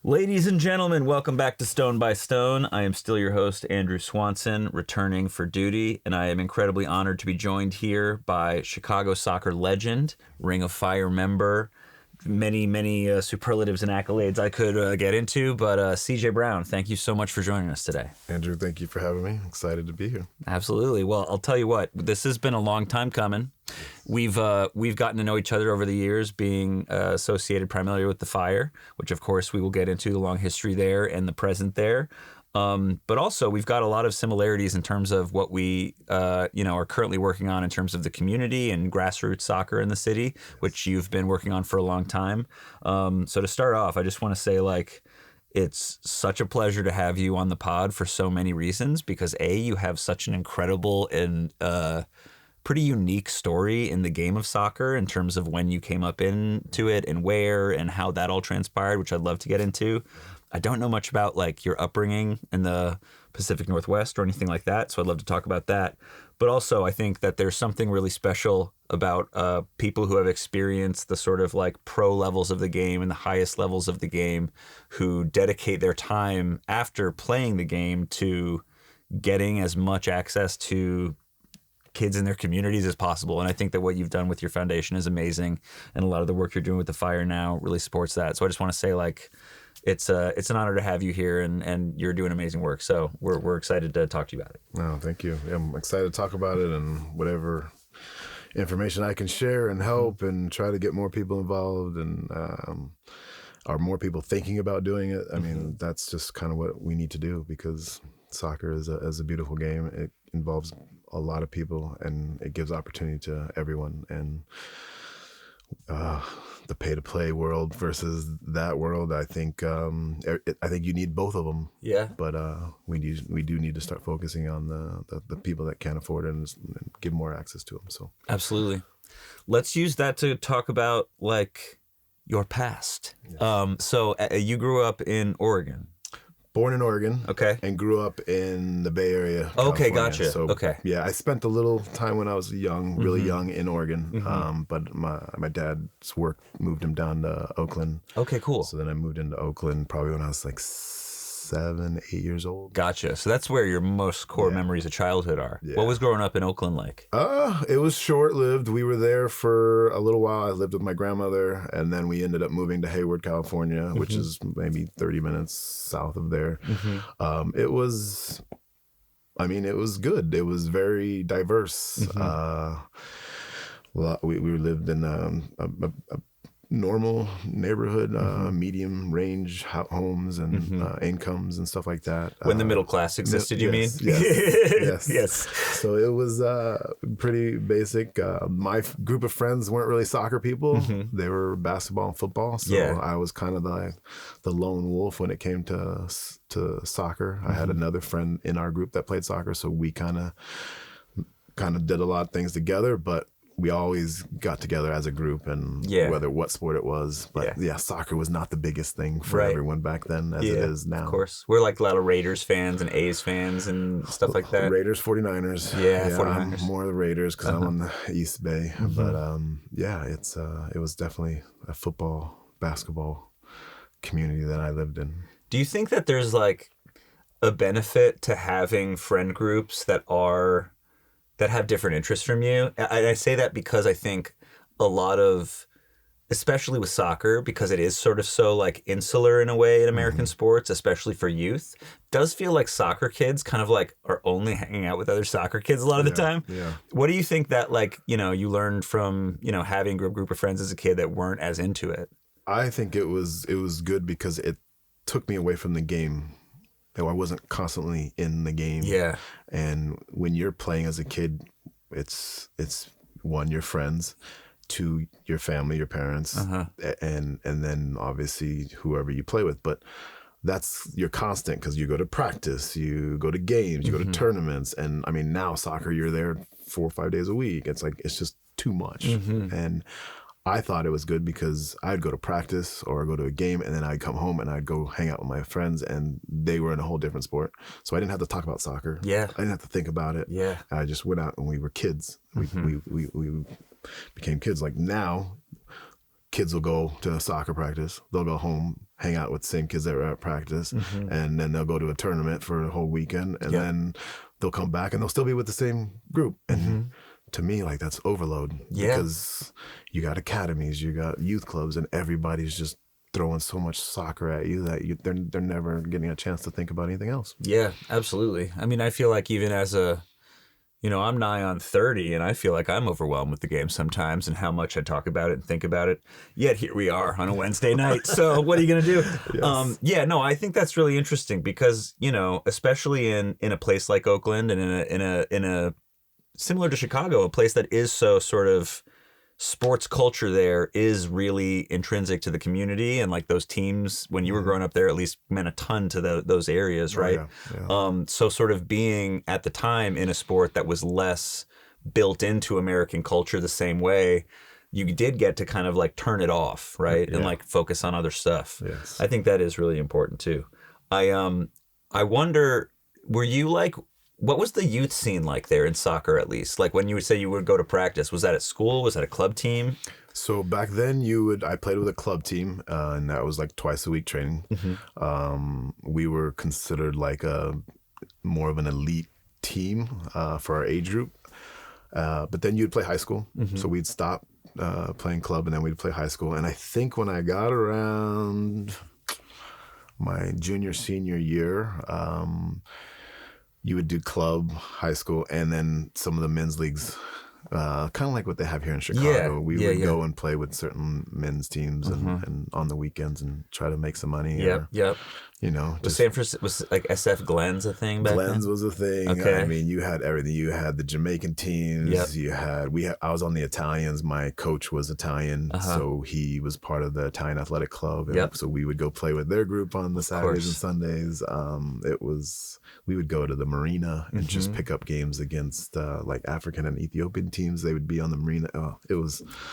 Ladies and gentlemen, welcome back to Stone by Stone. I am still your host, Andrew Swanson, returning for duty, and I am incredibly honored to be joined here by Chicago soccer legend, Ring of Fire member, many superlatives and accolades I could get into, but CJ Brown, thank you so much for joining us today. Andrew, thank you for having me. Excited to be here. Absolutely. Well, I'll tell you what, this has been a long time coming. We've gotten to know each other over the years, being associated primarily with the Fire, which of course we will get into the long history there and the present there. But also we've got a lot of similarities in terms of what we are currently working on in terms of the community and grassroots soccer in the city, which you've been working on for a long time. So to start off, I just want to say it's such a pleasure to have you on the pod for so many reasons, because you have such an incredible and pretty unique story in the game of soccer in terms of when you came up into it and where and how that all transpired, which I'd love to get into. I don't know much about your upbringing in the Pacific Northwest or anything like that, so I'd love to talk about that. But also, I think that there's something really special about people who have experienced the sort of pro levels of the game and the highest levels of the game, who dedicate their time after playing the game to getting as much access to kids in their communities as possible. And I think that what you've done with your foundation is amazing, and a lot of the work you're doing with the Fire now really supports that. So I just want to say it's an honor to have you here, and you're doing amazing work. So we're excited to talk to you about it. No, thank you. Yeah, I'm excited to talk about it, and whatever information I can share and help and try to get more people involved and are more people thinking about doing it. I mean, that's just kind of what we need to do, because soccer is a beautiful game. It involves a lot of people, and it gives opportunity to everyone. And the pay-to-play world versus that world, I think you need both of them. Yeah. But we do need to start focusing on the people that can't afford it and give more access to them. So absolutely, let's use that to talk about your past. Yes. So you grew up in Oregon. Born in Oregon, okay, and grew up in the Bay Area, okay, California. Gotcha. So, okay, yeah, I spent a little time when I was young, really young, in Oregon. But my dad's work moved him down to Oakland. Okay, cool. So then I moved into Oakland probably when I was 7, 8 years old. Gotcha. So that's where your most core memories of childhood are. Yeah. What was growing up in Oakland like? It was short-lived. We were there for a little while. I lived with my grandmother, and then we ended up moving to Hayward, California, which is maybe 30 minutes south of there. It was good. It was very diverse. We lived in a normal neighborhood, medium range homes and incomes and stuff like that. When the middle class existed, you mean? Yes. Yes. So it was pretty basic. My group of friends weren't really soccer people. They were basketball and football. So I was kind of the lone wolf when it came to soccer. I had another friend in our group that played soccer, so we kind of did a lot of things together, but we always got together as a group, and whether what sport it was. But soccer was not the biggest thing for everyone back then as it is now. Of course. We're a lot of Raiders fans and A's fans and stuff like that. Raiders, 49ers. Yeah, 49ers. I'm more of the Raiders because I'm on the East Bay. But it was definitely a football, basketball community that I lived in. Do you think that there's a benefit to having friend groups that have different interests from you? I say that because I think a lot of, especially with soccer, because it is sort of so insular in a way in American sports, especially for youth, does feel like soccer kids kind of are only hanging out with other soccer kids a lot of the time. Yeah. What do you think that you learned from, having a group of friends as a kid that weren't as into it? I think it was good because it took me away from the game. I wasn't constantly in the game. Yeah. And when you're playing as a kid, it's one, your friends, two, your family, your parents, and then obviously whoever you play with. But that's your constant, because you go to practice, you go to games, you go to tournaments. And I mean, now soccer, you're there 4 or 5 days a week. It's it's just too much. And I thought it was good because I'd go to practice or go to a game, and then I'd come home and I'd go hang out with my friends, and they were in a whole different sport. So I didn't have to talk about soccer. Yeah. I didn't have to think about it. Yeah. I just went out and we were kids. We became kids. Now kids will go to a soccer practice. They'll go home, hang out with the same kids that were at practice, and then they'll go to a tournament for a whole weekend, and then they'll come back and they'll still be with the same group. And to me, like, that's overload because you got academies, you got youth clubs, and everybody's just throwing so much soccer at you that they're never getting a chance to think about anything else. Yeah, absolutely. I mean, I feel like even as I'm nigh on 30, and I feel like I'm overwhelmed with the game sometimes and how much I talk about it and think about it. Yet here we are on a Wednesday night. So what are you going to do? Yes. I think that's really interesting because, especially in a place like Oakland and in a similar to Chicago, a place that is so sort of sports culture there is really intrinsic to the community, and like those teams when you were growing up there at least meant a ton to those areas, right? So sort of being at the time in a sport that was less built into American culture the same way, you did get to kind of like turn it off, right? And like focus on other stuff. Yes. I think that is really important too. I wonder, were you like, what was the youth scene like there in soccer, at least? Like when you would say you would go to practice, was that at school? Was that a club team? So back then I played with a club team, and that was like twice a week training. We were considered like more of an elite team for our age group. But then you'd play high school. So we'd stop playing club and then we'd play high school. And I think when I got around my senior year, you would do club, high school, and then some of the men's leagues, kind of like what they have here in Chicago. We would go and play with certain men's teams and on the weekends and try to make some money. Was San Francisco, was like SF Glens a thing back then? Glens was a thing. Okay. I mean, you had everything. You had the Jamaican teams. I was on the Italians. My coach was Italian, so he was part of the Italian Athletic Club. And so we would go play with their group on the Saturdays and Sundays. We would go to the marina and just pick up games against like African and Ethiopian teams. They would be on the marina. Oh,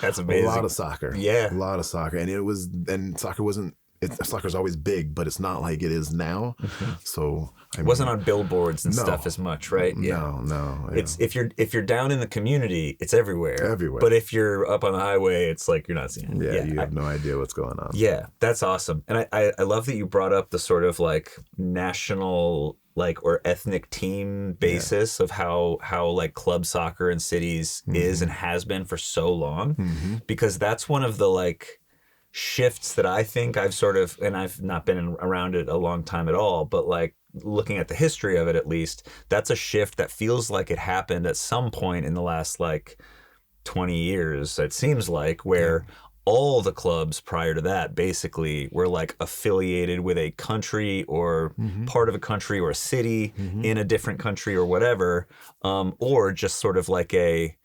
that's amazing. A lot of soccer. Yeah. A lot of soccer. And soccer wasn't, soccer's always big, but it's not like it is now. So it wasn't on billboards and stuff as much, right? No. Yeah. It's if you're down in the community, it's everywhere. Everywhere. But if you're up on the highway, it's like you're not seeing it. You have no idea what's going on. Yeah, that's awesome. And I love that you brought up the sort of like national or ethnic team basis of how like club soccer in cities is and has been for so long, because that's one of the like shifts that I think I've sort of, and I've not been around it a long time at all, but like looking at the history of it, at least, that's a shift that feels like it happened at some point in the last like 20 years, it seems like, where all the clubs prior to that basically were like affiliated with a country or part of a country or a city in a different country or whatever, or just sort of like a,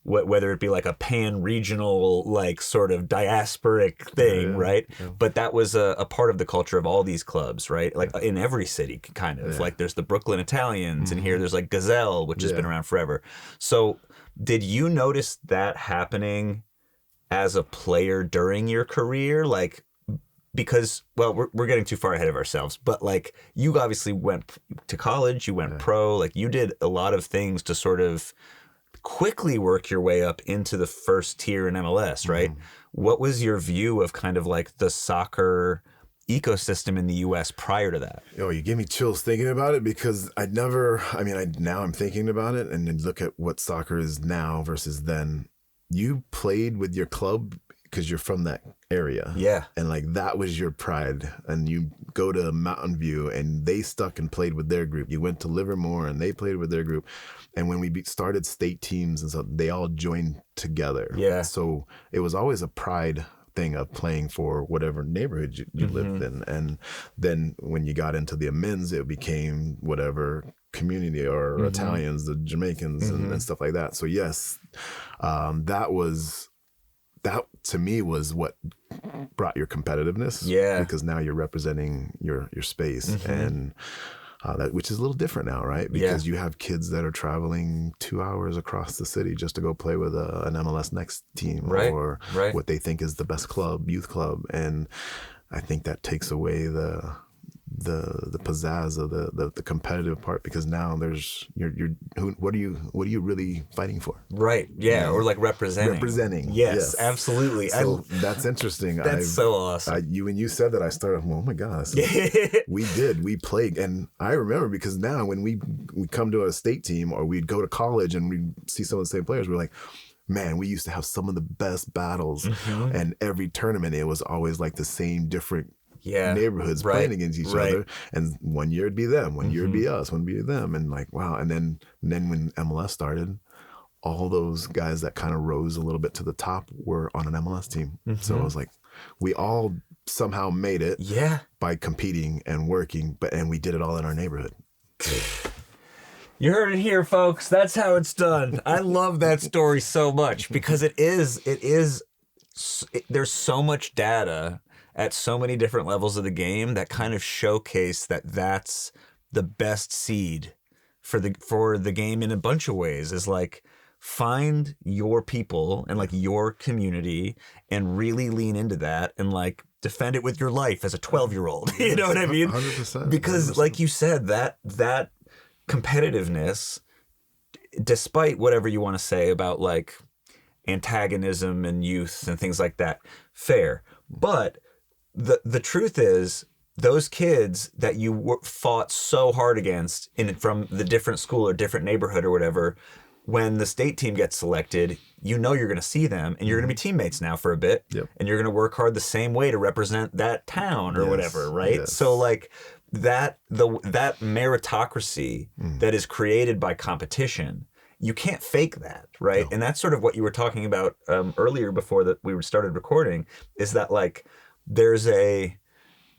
whether it be like a pan-regional, like sort of diasporic thing, right? Yeah. But that was a part of the culture of all these clubs, right? Like in every city, kind of. Like there's the Brooklyn Italians, and here there's like Gazelle, which has been around forever. So did you notice that happening as a player during your career? Like, because, well, we're getting too far ahead of ourselves, but like you obviously went to college, you went pro, like you did a lot of things to sort of quickly work your way up into the first tier in MLS, right? What was your view of kind of like the soccer ecosystem in the U.S. prior to that? Oh, you give me chills thinking about it, because now I'm thinking about it and then look at what soccer is now versus then. You played with your club because you're from that area. Yeah. And like that was your pride. And you go to Mountain View and they stuck and played with their group. You went to Livermore and they played with their group. And when we started state teams and so they all joined together. Yeah. So it was always a pride thing of playing for whatever neighborhood you lived in. And then when you got into the men's, it became whatever community or Italians, the Jamaicans and stuff like that. So yes, that to me was what brought your competitiveness. Yeah. Because now you're representing your space and which is a little different now, right? Because you have kids that are traveling 2 hours across the city just to go play with an MLS Next team or what they think is the best club, youth club. And I think that takes away the pizzazz of the competitive part, because now there's what are you really fighting for? Right. Yeah. Or like representing. Yes. Absolutely. So that's interesting. That's so awesome. When you said that, I started, oh my gosh. We played. And I remember, because now when we come to a state team, or we'd go to college and we see some of the same players, we're like, man, we used to have some of the best battles. And every tournament, it was always like the same different neighborhoods playing against each other. And one year it'd be them, one year it'd be us, one year it'd be them. And like, wow. And then when MLS started, all those guys that kind of rose a little bit to the top were on an MLS team. So I was like, we all somehow made it by competing and working, and we did it all in our neighborhood. You heard it here, folks. That's how it's done. I love that story so much, because there's so much data at so many different levels of the game that kind of showcase that that's the best seed for the game in a bunch of ways, is like, find your people and like your community and really lean into that and like defend it with your life as a 12-year-old. You know what I mean? 100%. Because 100%. Like you said, that competitiveness, despite whatever you want to say about like antagonism and youth and things like that, fair. But the truth is, those kids that you fought so hard against from the different school or different neighborhood or whatever, when the state team gets selected, you know you're going to see them, and you're going to be teammates now for a bit, and you're going to work hard the same way to represent that town or whatever, right? Yes. So like that meritocracy that is created by competition, you can't fake that, right? No. And that's sort of what you were talking about earlier before that we started recording, is that like there's a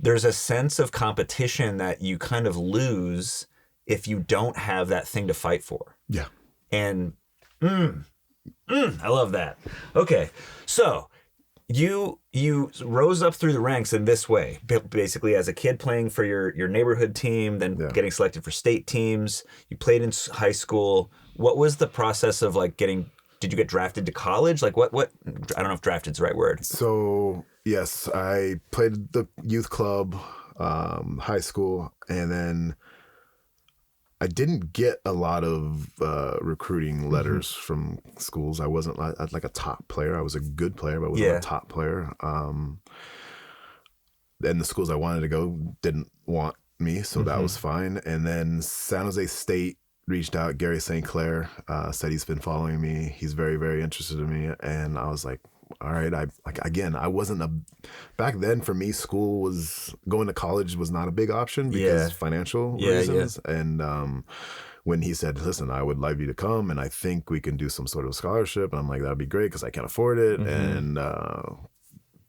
sense of competition that you kind of lose if you don't have that thing to fight for. Yeah. And I love that. Okay, so you rose up through the ranks in this way, basically as a kid playing for your neighborhood team, then getting selected for state teams. You played in high school. What was the process of like did you get drafted to college? Like what, I don't know if drafted is the right word. So yes, I played the youth club, high school, and then I didn't get a lot of recruiting letters from schools. I wasn't like a top player. I was a good player, but I wasn't a top player. And the schools I wanted to go didn't want me, so that was fine. And then San Jose State reached out. Gary St. Clair said he's been following me. He's very, very interested in me. And I was like, all right. I wasn't back then for me, going to college was not a big option because financial reasons. Yeah. And when he said, listen, I would love you to come, and I think we can do some sort of scholarship. And I'm like, that'd be great because I can't afford it. And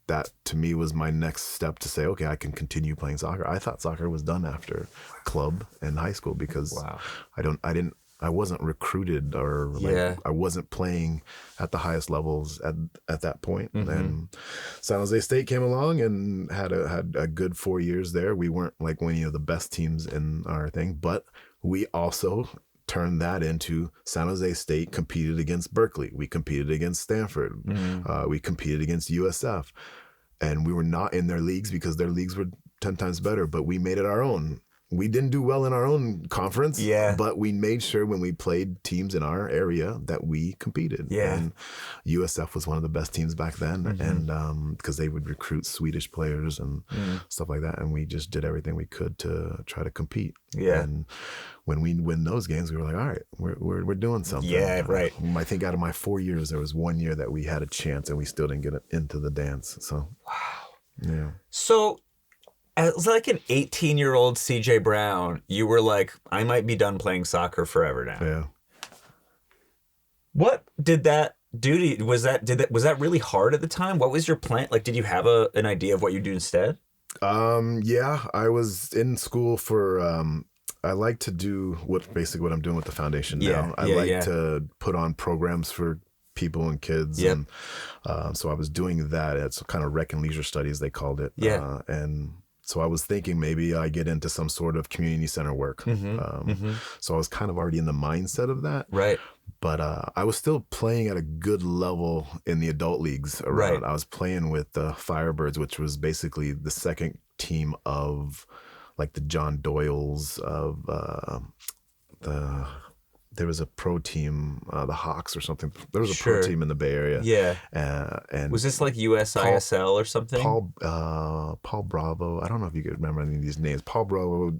that to me was my next step to say, okay, I can continue playing soccer. I thought soccer was done after club and high school because I wasn't recruited or I wasn't playing at the highest levels at that point. And San Jose State came along and had a good 4 years there. We weren't like one of the best teams in our thing, but we also turned that into San Jose State competed against Berkeley. We competed against Stanford. We competed against USF, and we were not in their leagues because their leagues were 10 times better, but we made it our own. We didn't do well in our own conference, but we made sure when we played teams in our area that we competed. Yeah. And USF was one of the best teams back then, and because they would recruit Swedish players and stuff like that, and we just did everything we could to try to compete. Yeah. And when we win those games, we were like, all right, we're doing something. Yeah, right. I think out of my 4 years, there was 1 year that we had a chance, and we still didn't get into the dance. So, yeah. So, as like an 18-year-old CJ Brown, you were like, I might be done playing soccer forever now. Yeah. What did that do to you? Was that really hard at the time? What was your plan? Like, did you have an idea of what you'd do instead? Yeah, I was in school for, I like to do what I'm doing with the foundation now. I like to put on programs for people and kids. Yep. And so I was doing that. It's kind of rec and leisure studies, they called it. Yeah. And so I was thinking maybe I get into some sort of community center work. So I was kind of already in the mindset of that. Right. But I was still playing at a good level in the adult leagues around. Right. I was playing with the Firebirds, which was basically the second team of like the John Doyles of there was a pro team, the Hawks or something. There was a pro team in the Bay Area. Yeah. And was this like USISL or something? Paul Bravo. I don't know if you could remember any of these names. Paul Bravo.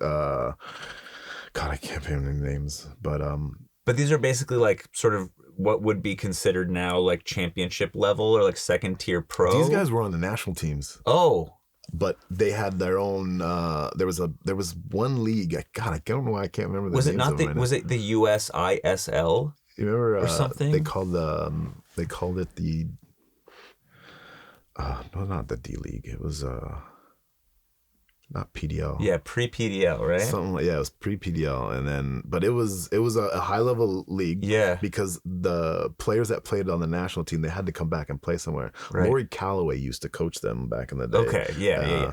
God, I can't remember the names. But these are basically like sort of what would be considered now like championship level or like second tier pro. These guys were on the national teams. Oh. But they had their own. There was one league. God, I don't know why I can't remember the names. Was it not the? Was it the USISL? You remember or something? They called it the. No, not the D League. It was not PDL. Yeah, pre-PDL, right? Something like, yeah, it was pre-PDL, and then but it was a high level league. Yeah, because the players that played on the national team, they had to come back and play somewhere. Right. Lori Calloway used to coach them back in the day. Okay, yeah.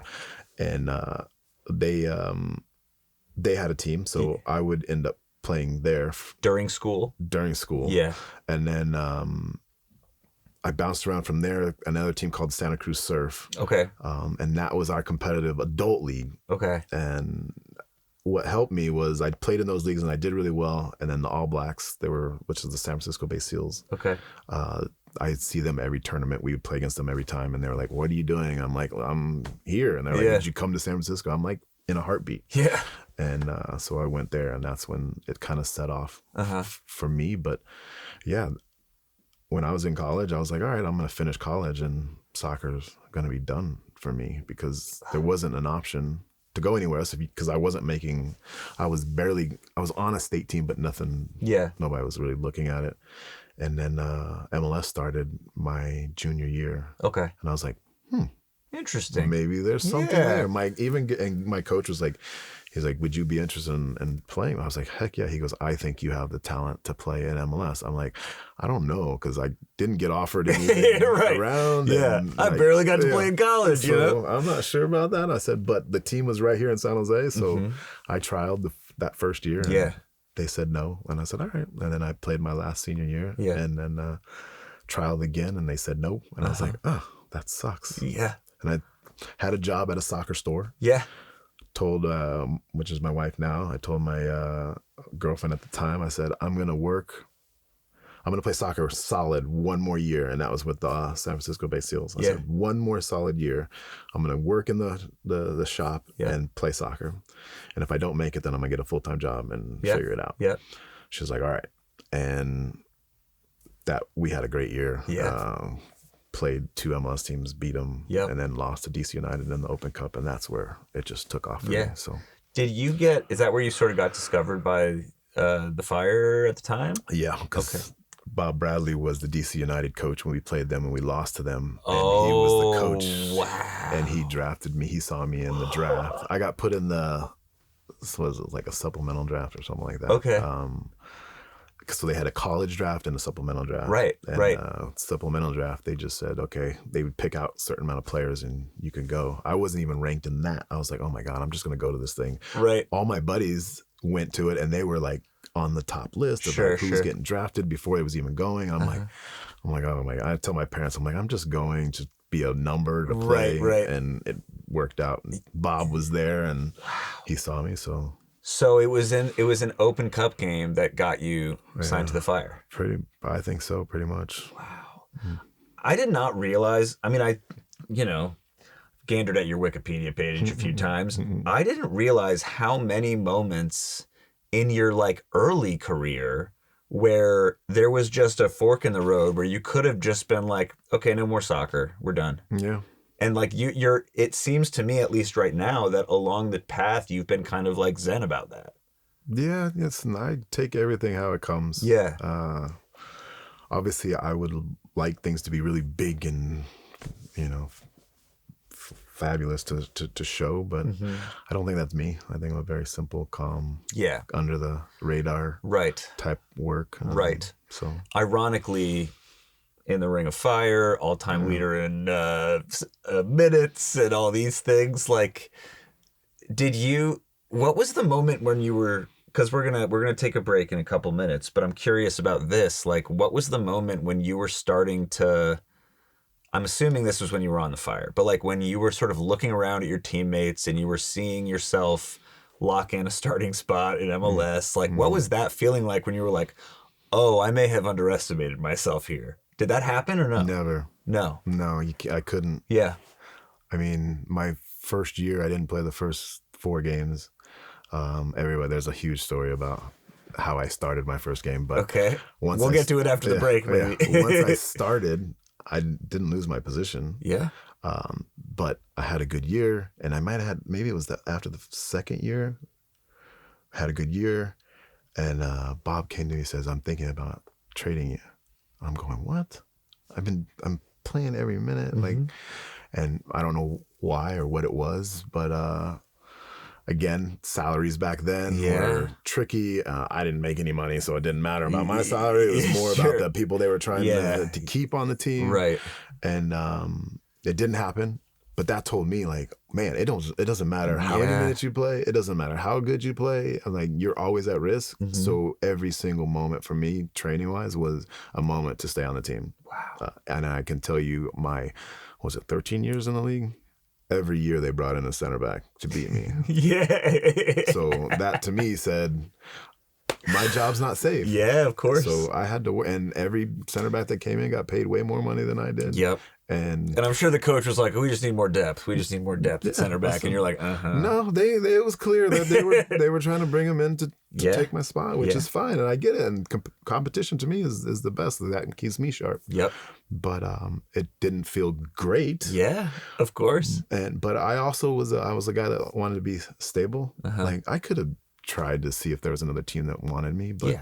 And they had a team, so I would end up playing there during school. Yeah, and then I bounced around from there, another team called Santa Cruz Surf. Okay. And that was our competitive adult league. Okay. And what helped me was I played in those leagues and I did really well. And then the All Blacks, which is the San Francisco Bay Seals. Okay. I'd see them every tournament. We would play against them every time. And they were like, "What are you doing?" I'm like, "Well, I'm here." And they're like, "Did you come to San Francisco?" I'm like, in a heartbeat. Yeah. And so I went there, and that's when it kind of set off for me. But yeah, when I was in college, I was like, all right, I'm going to finish college and soccer's going to be done for me, because there wasn't an option to go anywhere else because I wasn't making, I was on a state team, but nothing, nobody was really looking at it. And then MLS started my junior year. Okay. And I was like, interesting. Maybe there's something there. My coach was like, he's like, would you be interested in playing? I was like, heck yeah. He goes, I think you have the talent to play in MLS. I'm like, I don't know, because I didn't get offered anything around. Yeah, I barely got to play in college. So I'm not sure about that. I said, but the team was right here in San Jose, so I trialed that first year. And they said no, and I said, all right. And then I played my last senior year, and then trialed again, and they said no, and I was like, oh, that sucks. Yeah. And I had a job at a soccer store. Yeah. Told, which is my wife now, I told my girlfriend at the time, I said, I'm going to play soccer solid one more year. And that was with the San Francisco Bay Seals. I said, one more solid year. I'm going to work in the shop and play soccer. And if I don't make it, then I'm going to get a full-time job and figure it out. Yeah. She was like, all right. And we had a great year. Yeah. Played 2 MLS teams, beat them, and then lost to DC United in the Open Cup, and that's where it just took off for me. So, is that where you sort of got discovered by the Fire at the time? Yeah, because Bob Bradley was the DC United coach when we played them and we lost to them, and he was the coach. Wow! And he drafted me. He saw me in the draft. I got put in like a supplemental draft or something like that. Okay. So they had a college draft and a supplemental draft. Right. Supplemental draft, they just said, okay, they would pick out a certain amount of players and you can go. I wasn't even ranked in that. I was like, oh my God, I'm just going to go to this thing. Right. All my buddies went to it and they were like on the top list of who's getting drafted before it was even going. I'm like, oh my God. I tell my parents, I'm like, I'm just going to be a number to play. Right. And it worked out. And Bob was there and he saw me. So it was an Open Cup game that got you signed to the Fire. I think so, pretty much. Wow. I did not realize. I mean, I gandered at your Wikipedia page a few times. I didn't realize how many moments in your like early career where there was just a fork in the road where you could have just been like, okay, no more soccer, we're done. Yeah. And like it seems to me, at least right now, that along the path you've been kind of like zen about that. Yeah, yes, and I take everything how it comes. Yeah. Obviously, I would like things to be really big and fabulous to show, but I don't think that's me. I think I'm a very simple, calm, under the radar, type work. So ironically, in the Ring of Fire, all-time leader in minutes and all these things. Like, what was the moment when you were, because we're gonna take a break in a couple minutes, but I'm curious about this. Like, what was the moment when you were starting to, I'm assuming this was when you were on the Fire, but like when you were sort of looking around at your teammates and you were seeing yourself lock in a starting spot in MLS. Like, what was that feeling like when you were like, oh, I may have underestimated myself here? Did that happen or no? Never. No. No, I couldn't. Yeah. I mean, my first year, I didn't play the first 4 games. Everywhere, there's a huge story about how I started my first game. But okay, we'll get to it after the break, maybe. Once I started, I didn't lose my position. Yeah. But I had a good year, and I might have had, maybe it was after the second year, I had a good year, and Bob came to me and says, I'm thinking about trading you. I'm going, what? I'm playing every minute, and I don't know why or what it was, but again, salaries back then were tricky. I didn't make any money, so it didn't matter about my salary. It was more about the people they were trying to keep on the team. Right. And it didn't happen. But that told me, like, man, it doesn't matter how many minutes you play. It doesn't matter how good you play. I'm like, you're always at risk. So every single moment for me, training-wise, was a moment to stay on the team. Wow. And I can tell you 13 years in the league? Every year they brought in a center back to beat me. So that to me said, my job's not safe. Yeah, of course. So I had to work, and every center back that came in got paid way more money than I did. Yep. And I'm sure the coach was like, we just need more depth. We just need more depth at center back. And you're like, No, it was clear that they were trying to bring him in to take my spot, which is fine. And I get it. And competition to me is the best. That keeps me sharp. Yep. But it didn't feel great. Yeah, of course. But I also was a guy that wanted to be stable. Like, I could have tried to see if there was another team that wanted me, but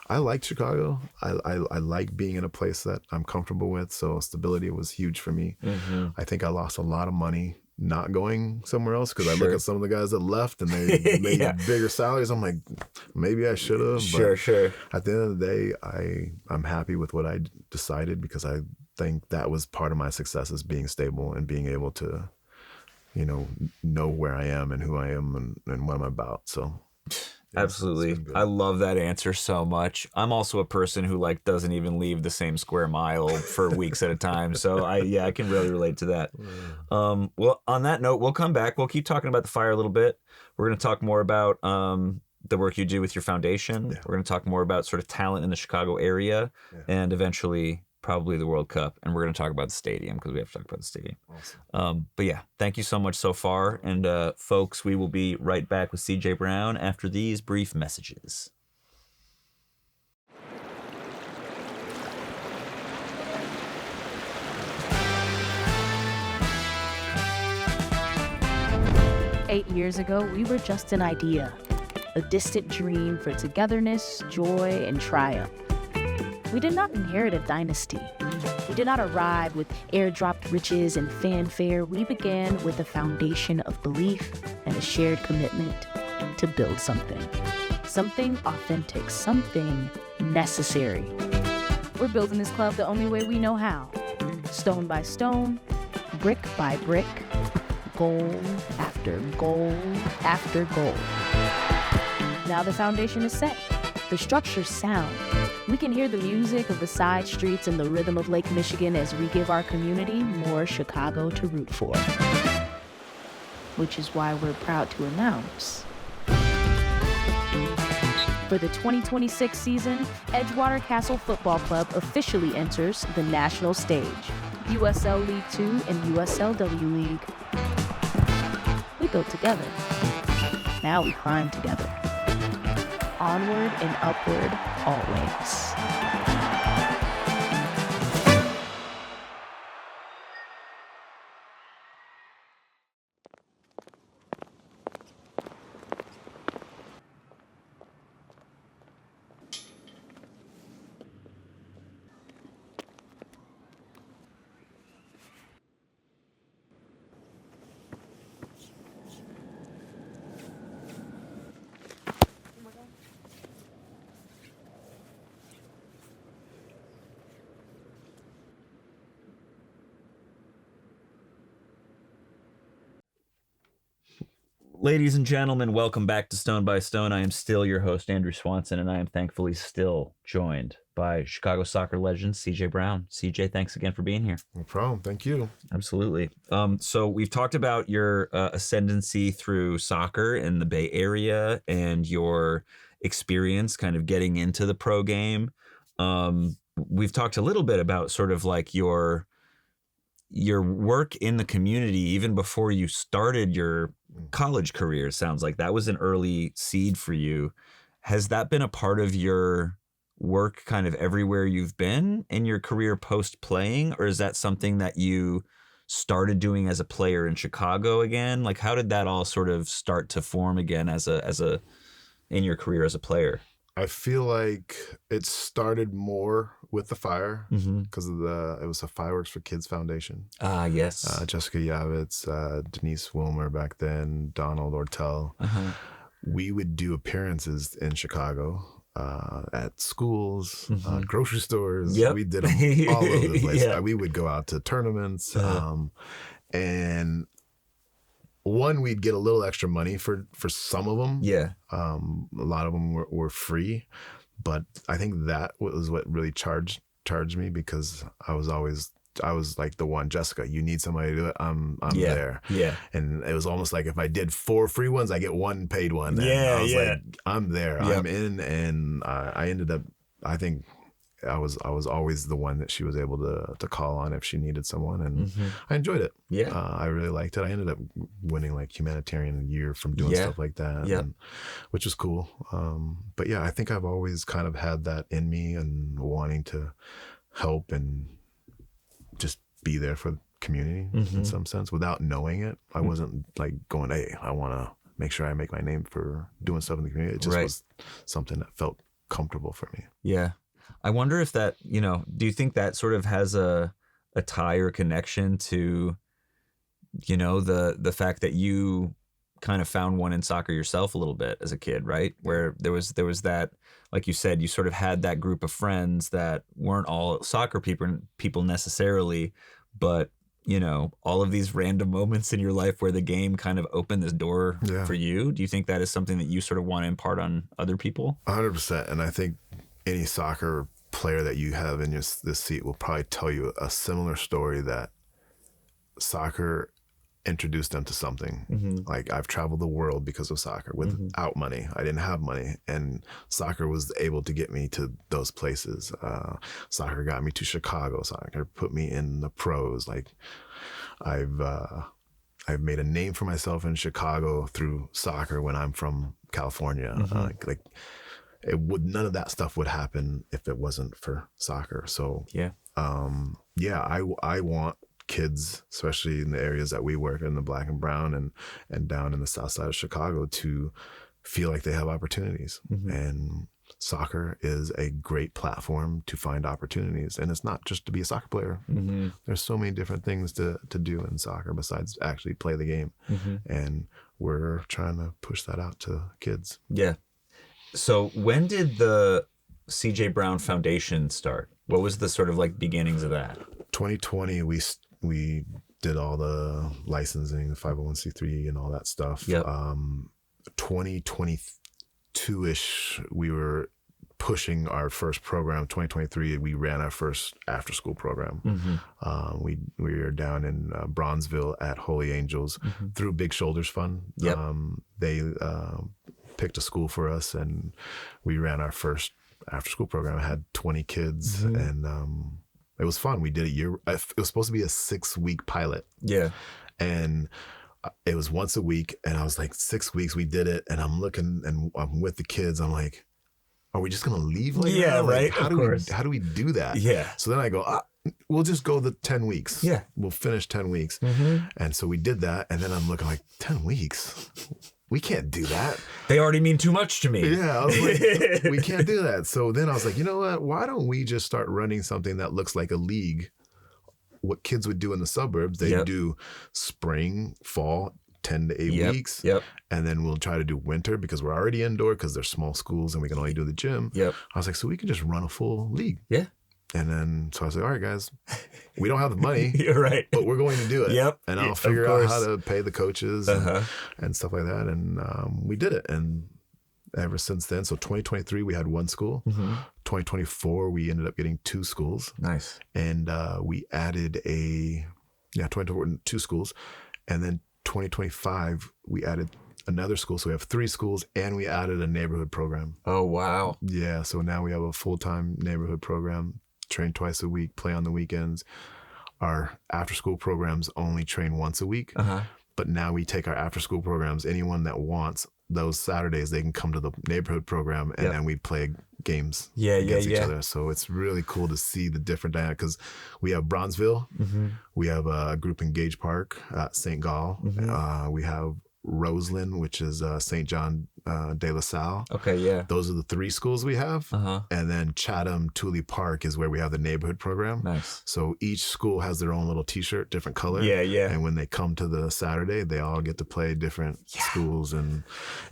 I liked Chicago. I like being in a place that I'm comfortable with, so stability was huge for me. I think I lost a lot of money not going somewhere else because I look at some of the guys that left and they made bigger salaries. I'm like, maybe I should have. Sure. At the end of the day, I'm happy with what I decided because I think that was part of my success is being stable and being able to, know where I am and who I am and what I'm about. So. Absolutely. I love that answer so much. I'm also a person who doesn't even leave the same square mile for weeks at a time. So I can really relate to that. Well, on that note, we'll come back. We'll keep talking about the Fire a little bit. We're going to talk more about the work you do with your foundation. Yeah. We're going to talk more about sort of talent in the Chicago area and eventually probably the World Cup. And we're going to talk about the stadium because we have to talk about the stadium. Awesome. But yeah, thank you so much so far. And folks, we will be right back with CJ Brown after these brief messages. Eight years ago, we were just an idea, a distant dream for togetherness, joy, and triumph. We did not inherit a dynasty. We did not arrive with airdropped riches and fanfare. We began with a foundation of belief and a shared commitment to build something authentic, something necessary. We're building this club the only way we know how. Stone by stone, brick by brick, goal after goal after goal. Now the foundation is set. The structure's sound. We can hear the music of the side streets and the rhythm of Lake Michigan as we give our community more Chicago to root for. Which is why we're proud to announce, for the 2026 season, Edgewater Castle Football Club officially enters the national stage, USL League 2 and USLW League. We built together. Now we climb together. Onward and upward, always. Ladies and gentlemen, welcome back to Stone by Stone. I am still your host, Andrew Swanson, and I am thankfully still joined by Chicago soccer legend, CJ Brown. CJ, thanks again for being here. No problem. Thank you. Absolutely. So we've talked about your ascendancy through soccer in the Bay Area and your experience kind of getting into the pro game. We've talked a little bit about sort of like your work in the community even before you started your college career. It sounds like that was an early seed for you. Has that been a part of your work kind of everywhere you've been in your career post playing, or is that something that you started doing as a player in Chicago again? Like, how did that all sort of start to form again as a in your career as a player? I feel like it started more with the Fire because of it was a Fireworks for Kids Foundation. Ah, yes. Jessica Yavitz, Denise Wilmer back then, Donald Ortel. We would do appearances in Chicago at schools, grocery stores. Yep. We did them all over the place. Yeah. We would go out to tournaments, and we'd get a little extra money for some of them. Yeah. A lot of them were free, but I think that was what really charged me, because I was like the one, Jessica, you need somebody to do it. I'm there. Yeah. And it was almost like if I did 4 free ones, I get 1 paid one. And I was like, I'm there. Yep. I'm in. And I ended up, I think I was always the one that she was able to call on if she needed someone, and I enjoyed it. Yeah, I really liked it. I ended up winning like humanitarian year from doing stuff like that, which was cool. But yeah, I think I've always kind of had that in me and wanting to help and just be there for the community in some sense without knowing it. I wasn't like going, hey, I want to make sure I make my name for doing stuff in the community. It just was something that felt comfortable for me. Yeah. I wonder if that, do you think that sort of has a tie or connection to, the fact that you kind of found one in soccer yourself a little bit as a kid, right? Where there was that, like you said, you sort of had that group of friends that weren't all soccer people necessarily, but, all of these random moments in your life where the game kind of opened this door for you. Do you think that is something that you sort of want to impart on other people? 100%. And I think any soccer player that you have in this seat will probably tell you a similar story, that soccer introduced them to something. Like, I've traveled the world because of soccer without money. I didn't have money, and soccer was able to get me to those places. Soccer got me to Chicago. Soccer put me in the pros. Like, I've made a name for myself in Chicago through soccer when I'm from California. None of that stuff would happen if it wasn't for soccer. So I want kids, especially in the areas that we work in, the Black and Brown and down in the South Side of Chicago, to feel like they have opportunities. And soccer is a great platform to find opportunities. And it's not just to be a soccer player. There's so many different things to do in soccer besides actually play the game. And we're trying to push that out to kids. Yeah. So when did the CJ Brown Foundation start? What was the sort of like beginnings of that? 2020, we did all the licensing, the 501c3 and all that stuff. 2022-ish, we were pushing our first program. 2023, we ran our first after-school program. We were down in Bronzeville at Holy Angels through Big Shoulders Fund. They picked a school for us, and we ran our first after-school program. I had 20 kids, and it was fun. We did a year. It was supposed to be a 6-week pilot. Yeah. And it was once a week, and I was like, 6 weeks, we did it, and I'm looking, and I'm with the kids. I'm like, are we just going to leave like that? Like, how do we do that? Yeah. So then I go, we'll just go the 10 weeks. Yeah. We'll finish 10 weeks. And so we did that, and then I'm looking like, 10 weeks? We can't do that. They already mean too much to me. Yeah, I was like, we can't do that. So then I was like, you know what? Why don't we just start running something that looks like a league? What kids would do in the suburbs, they do spring, fall, 10 to 8 weeks. And then we'll try to do winter because we're already indoor because they're small schools and we can only do the gym. I was like, so we can just run a full league. Yeah. And then, so I was like, all right, guys, we don't have the money. You're right. But we're going to do it. Yep. And I'll figure out how to pay the coaches and stuff like that. And we did it. And ever since then, so 2023, we had one school. 2024, we ended up getting 2 schools. Nice. And we added 2 schools. And then 2025, we added another school. So we have 3 schools, and we added a neighborhood program. Oh, wow. Yeah. So now we have a full-time neighborhood program, train twice a week, play on the weekends. Our after-school programs only train once a week. But now we take our after-school programs. Anyone that wants those Saturdays, they can come to the neighborhood program, and then we play games against each other. So it's really cool to see the different dynamic, because we have Bronzeville. We have a group in Gage Park at St. Gall. We have Roseland, which is St. John de La Salle. Okay, yeah. Those are the 3 schools we have. And then Chatham Thule Park is where we have the neighborhood program. Nice. So each school has their own little t-shirt, different color. Yeah. And when they come to the Saturday, they all get to play different schools. And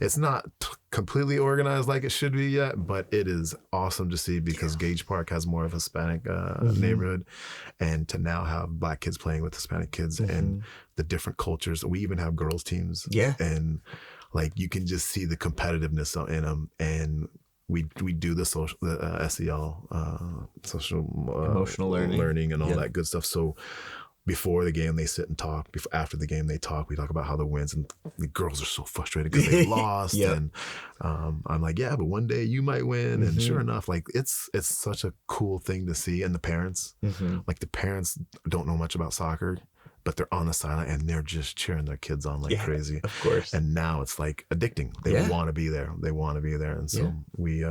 it's not completely organized like it should be yet, but it is awesome to see, because Gage Park has more of a Hispanic neighborhood. And to now have Black kids playing with Hispanic kids and the different cultures. We even have girls teams. Yeah. And like, you can just see the competitiveness in them. And we do the SEL, social emotional learning and all that good stuff. So before the game, they sit and talk. After the game, they talk. We talk about how the wins, and the girls are so frustrated because they lost. And I'm like, yeah, but one day you might win. And sure enough, like, it's such a cool thing to see. And the parents, like, the parents don't know much about soccer, but they're on the sideline and they're just cheering their kids on like crazy. Of course. And now it's like addicting. They want to be there. They want to be there. And so we,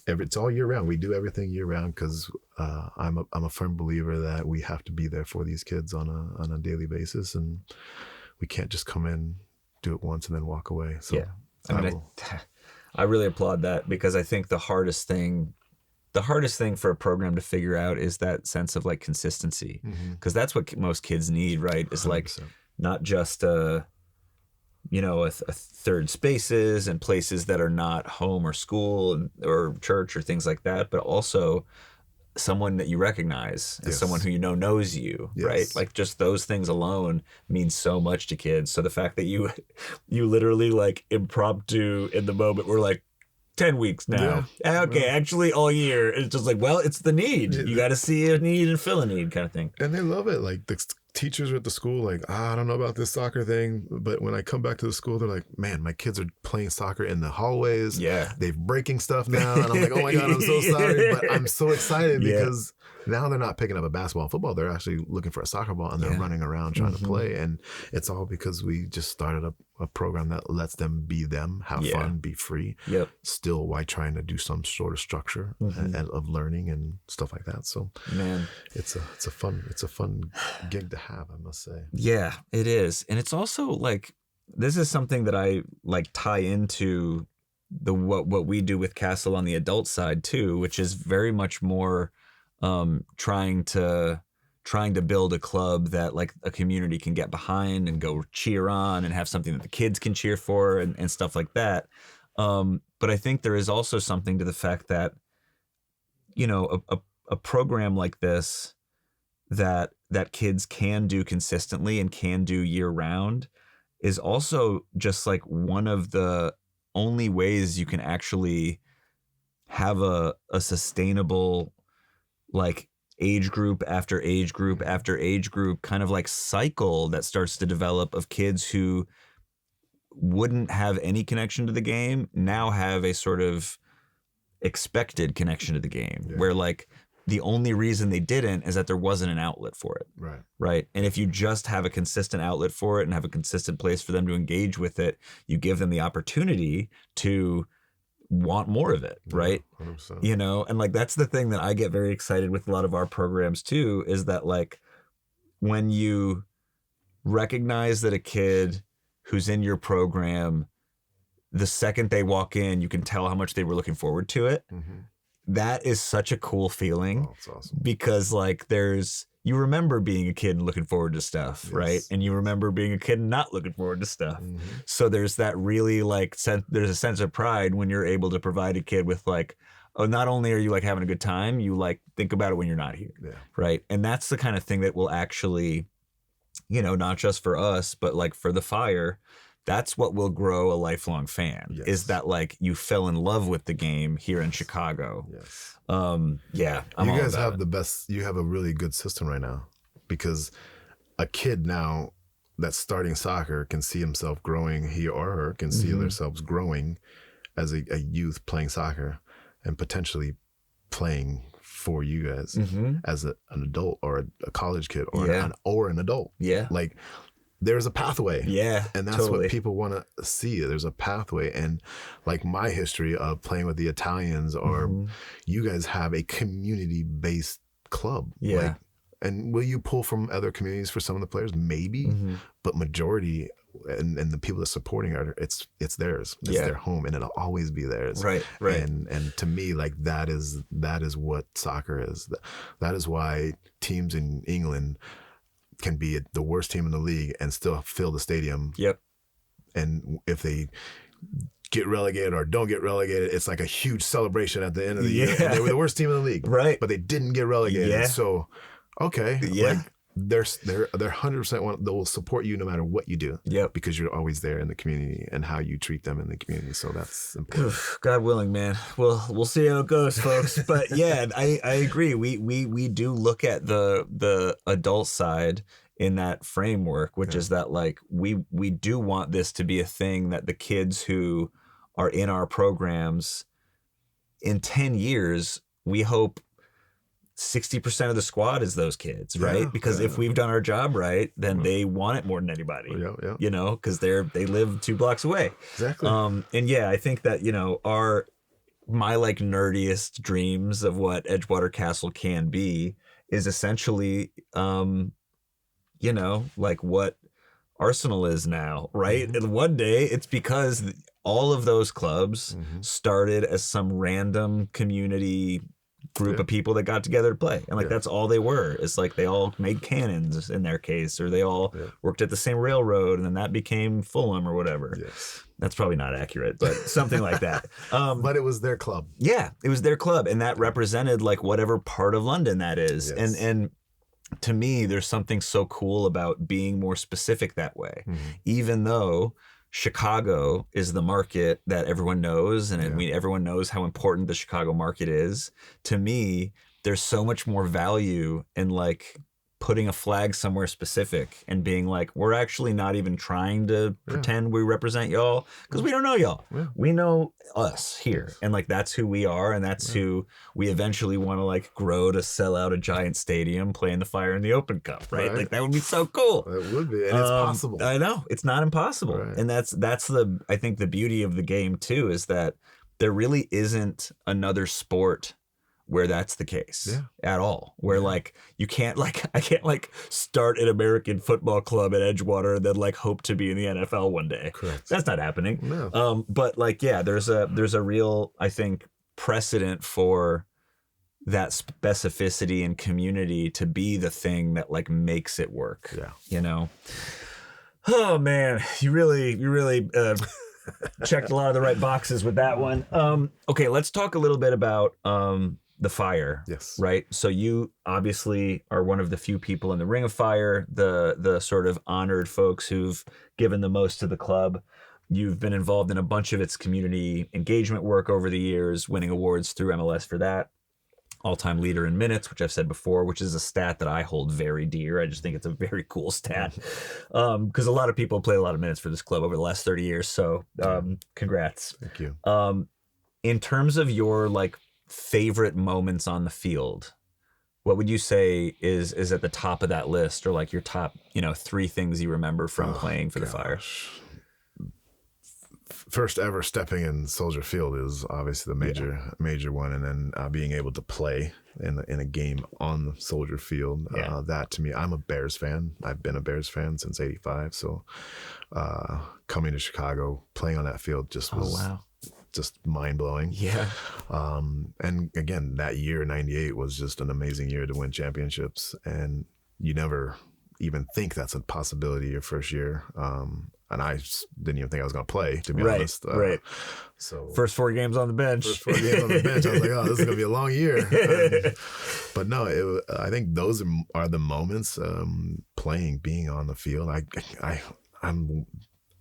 it's all year round. We do everything year round, because I'm a firm believer that we have to be there for these kids on a daily basis, and we can't just come in, do it once, and then walk away. So I really applaud that, because I think the hardest thing for a program to figure out is that sense of like consistency, because that's what most kids need, right? Is like 100%. Not just a third spaces and places that are not home or school or church or things like that, but also someone that you recognize and someone who knows you, right? Like, just those things alone mean so much to kids. So the fact that you literally, like, impromptu in the moment, we're like, 10 weeks now. Okay, actually all year. It's just like, well, it's the need. You got to see a need and fill a need, kind of thing. And they love it. Like, the teachers at the school, like, I don't know about this soccer thing, but when I come back to the school, they're like, man, my kids are playing soccer in the hallways. Yeah. They're breaking stuff now. And I'm like, oh my God, I'm so sorry. But I'm so excited because now they're not picking up a basketball and football. They're actually looking for a soccer ball, and they're running around trying to play. And it's all because we just started a program that lets them be them, have fun, be free. Still, while trying to do some sort of structure of learning and stuff like that. So, man, it's a fun gig to have, I must say. Yeah, it is. And it's also like, this is something that I like tie into what we do with Castle on the adult side too, which is very much more trying to build a club that like a community can get behind and go cheer on and have something that the kids can cheer for and stuff like that. But I think there is also something to the fact that, a program like this that kids can do consistently and can do year round is also just like one of the only ways you can actually have a sustainable, like, age group after age group after age group kind of like cycle that starts to develop of kids who wouldn't have any connection to the game now have a sort of expected connection to the game, where like the only reason they didn't is that there wasn't an outlet for it. Right. And if you just have a consistent outlet for it and have a consistent place for them to engage with it, you give them the opportunity to want more of it, right? 100%. And like, that's the thing that I get very excited with a lot of our programs too, is that like, when you recognize that a kid who's in your program, the second they walk in, you can tell how much they were looking forward to it. That is such a cool feeling. That's awesome. Because like, you remember being a kid and looking forward to stuff, right? And you remember being a kid and not looking forward to stuff. So there's that really like there's a sense of pride when you're able to provide a kid with like, not only are you like having a good time, you like think about it when you're not here. Yeah. Right. And that's the kind of thing that will actually, you know, not just for us, but like for the Fire, that's what will grow a lifelong fan. Yes. Is that like you fell in love with the game here in Chicago. Yes. Yeah. You guys have the best, you have a really good system right now, because a kid now that's starting soccer can see himself growing, he or her can see themselves growing as a youth playing soccer and potentially playing for you guys as an adult or a college kid or an adult. Yeah. Like there's a pathway. Yeah. And that's totally. what people want to see. There's a pathway. And like my history of playing with the Italians, or you guys have a community-based club. Yeah. Like, and will you pull from other communities for some of the players? Maybe, but majority and the people that are supporting it, it's theirs. It's their home, and it'll always be theirs. Right. And to me, like that is what soccer is. That is why teams in England can be the worst team in the league and still fill the stadium. Yep. And if they get relegated or don't get relegated, it's like a huge celebration at the end of the year. And they were the worst team in the league, right? But they didn't get relegated. Yeah. So, okay, yeah, like they're 100% they will support you no matter what you do. Yep. Because you're always there in the community and how you treat them in the community. So that's important. God willing, man. We'll see how it goes, folks. But yeah, I agree. We do look at the adult side in that framework, which is that like we do want this to be a thing that the kids who are in our programs in 10 years, we hope 60% of the squad is those kids, right? Yeah, because if we've done our job right, then they want it more than anybody. Yeah. You know, because they live 2 blocks away. Exactly. And yeah, I think that, you know, my like nerdiest dreams of what Edgewater Castle can be is essentially, you know, like what Arsenal is now, right? And one day it's because all of those clubs started as some random community group of people that got together to play, and like that's all they were. It's like they all made cannons in their case, or they all worked at the same railroad, and then that became Fulham or whatever. Yes. That's probably not accurate, but something like that. But it was their club. Yeah, it was their club, and that represented like whatever part of London that is. Yes. And to me, there's something so cool about being more specific that way, even though Chicago is the market that everyone knows, and everyone knows how important the Chicago market is. To me, there's so much more value in like putting a flag somewhere specific and being like, we're actually not even trying to pretend we represent y'all, because we don't know y'all. Yeah. We know us here, and like that's who we are, and that's who we eventually want to like grow to sell out a giant stadium playing the Fire in the Open Cup, right? Like that would be so cool. It would be, and it's possible. I know, it's not impossible. Right. And that's I think the beauty of the game too, is that there really isn't another sport where that's the case at all, where like you can't like, I can't like start an American football club at Edgewater and then like hope to be in the NFL one day. Correct. That's not happening. No. But like, yeah, there's a real, I think, precedent for that specificity and community to be the thing that like makes it work. Yeah. You know? Oh man, you really checked a lot of the right boxes with that one. Okay, let's talk a little bit about the Fire. Yes. Right. So you obviously are one of the few people in the Ring of Fire, the sort of honored folks who've given the most to the club. You've been involved in a bunch of its community engagement work over the years, winning awards through MLS for that. All-time leader in minutes, which I've said before, which is a stat that I hold very dear. I just think it's a very cool stat, because a lot of people play a lot of minutes for this club over the last 30 years. So congrats. Thank you. In terms of your like favorite moments on the field, what would you say is at the top of that list, or like your top, 3 things you remember from playing for the Fire? First ever stepping in Soldier Field is obviously the major one, and then being able to play in a game on the Soldier Field. That to me, I'm a Bears fan. I've been a Bears fan since '85. So coming to Chicago, playing on that field just was just mind blowing. Yeah. And again, that year '98 was just an amazing year to win championships, and you never even think that's a possibility your first year. And I just didn't even think I was going to play, to be honest. Right. So First 4 games on the bench. I was like, oh, this is going to be a long year. But no, I think those are the moments, being on the field.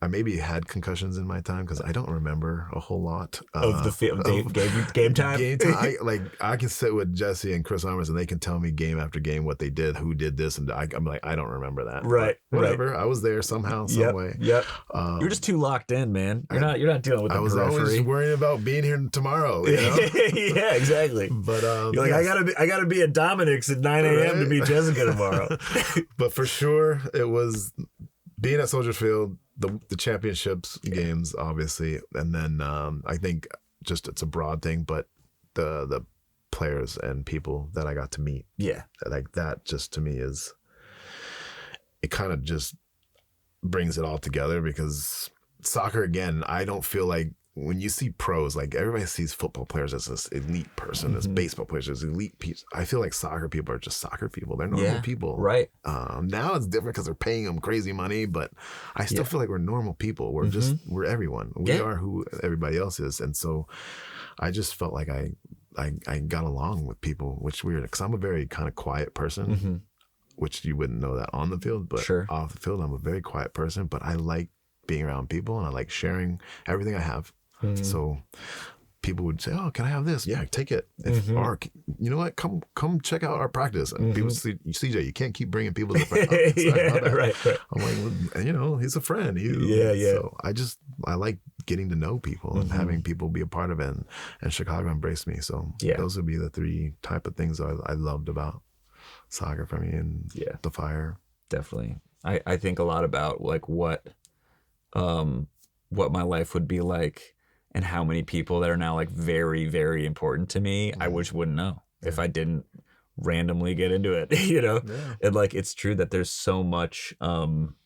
I maybe had concussions in my time because I don't remember a whole lot Of the field, game time? Game time. I can sit with Jesse and Chris Armas and they can tell me game after game what they did, who did this, and I'm like, I don't remember that. Right. But whatever. I was there somehow, some way. Yep. You're just too locked in, man. You're not dealing with the periphery. I was always worrying about being here tomorrow. You know? Yeah, exactly. But you're like, I gotta be at Dominic's at 9 a.m. to meet Jessica tomorrow. But for sure, it was being at Soldier Field. The championships games, obviously, and then I think just it's a broad thing, but the players and people that I got to meet, like that, just to me it kind of just brings it all together, because soccer, again, I don't feel like when you see pros, like everybody sees football players as this elite person, as baseball players as elite people. I feel like soccer people are just soccer people. They're normal people. Right. Now it's different because they're paying them crazy money, but I still feel like we're normal people. We're we're everyone. We are who everybody else is. And so I just felt like I got along with people, which is weird because I'm a very kind of quiet person, which you wouldn't know that on the field, but off the field, I'm a very quiet person, but I like being around people and I like sharing everything I have. So people would say, "Oh, can I have this?" Yeah, take it. Or you know what? Come check out our practice. And people say, "CJ, you can't keep bringing people to the Right. I'm like, well, he's a friend. Yeah. So I like getting to know people and having people be a part of it. And Chicago embraced me. So those would be the 3 type of things I loved about soccer for me and the Fire. Definitely. I think a lot about like what my life would be like. And how many people that are now like very, very important to me, I wouldn't know if I didn't randomly get into it, you know? Yeah. And like, it's true that there's so much that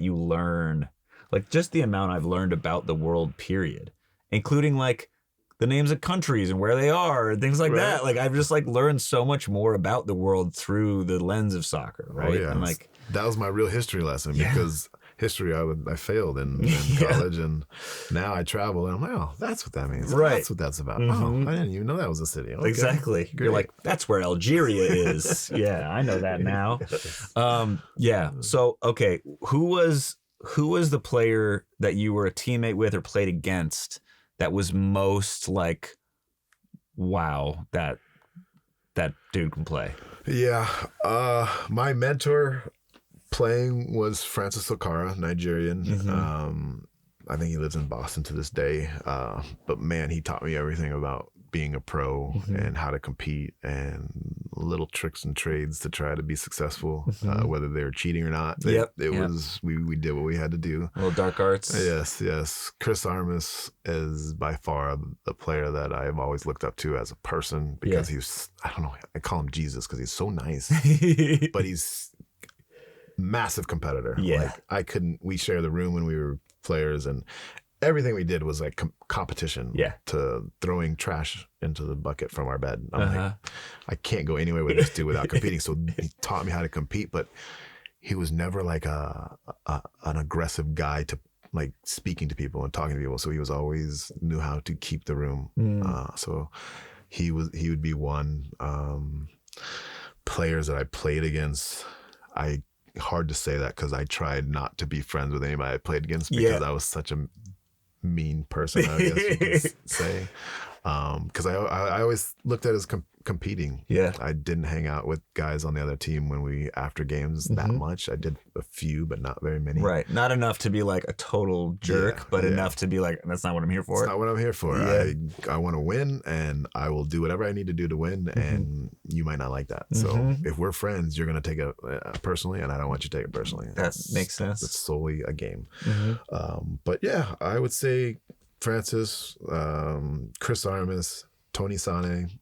you learn, like just the amount I've learned about the world, period, including like the names of countries and where they are and things like that. Like I've just like learned so much more about the world through the lens of soccer, right? Oh, yeah. And like, that was my real history lesson because history, I failed in college, and now I travel, and I'm like, oh, that's what that means. Right. That's what that's about. Oh, I didn't even know that was a city. Okay. Exactly. Great. You're like, that's where Algeria is. Yeah, I know that now. So, okay, who was the player that you were a teammate with or played against that was most like, wow, that dude can play? Yeah. My mentor playing was Francis Okara, Nigerian. I think he lives in Boston to this day. But man, he taught me everything about being a pro and how to compete and little tricks and trades to try to be successful, whether they were cheating or not. It was, we did what we had to do. Little dark arts. Yes. Chris Armas is by far the player that I've always looked up to as a person because he's, I don't know, I call him Jesus because he's so nice, but he's massive competitor. Like we share the room when we were players, and everything we did was like competition to throwing trash into the bucket from our bed. I'm like, I can't go anywhere with this dude without competing. So he taught me how to compete, but he was never like an aggressive guy to like speaking to people and talking to people. So he was always knew how to keep the room. So he would be one. Players that I played against, hard to say that because I tried not to be friends with anybody I played against because I was such a mean person, I guess you could say. Because I always looked at it as competing. I didn't hang out with guys on the other team when we after games that much. I did a few, but not very many. Right, not enough to be like a total jerk, but enough to be like, that's not what I'm here for. It's not what I'm here for. I want to win, and I will do whatever I need to do to win. And you might not like that. So if we're friends, you're gonna take it personally, and I don't want you to take it personally. That makes sense. It's solely a game. But yeah, I would say Francis, Chris Armas, Tony Sane.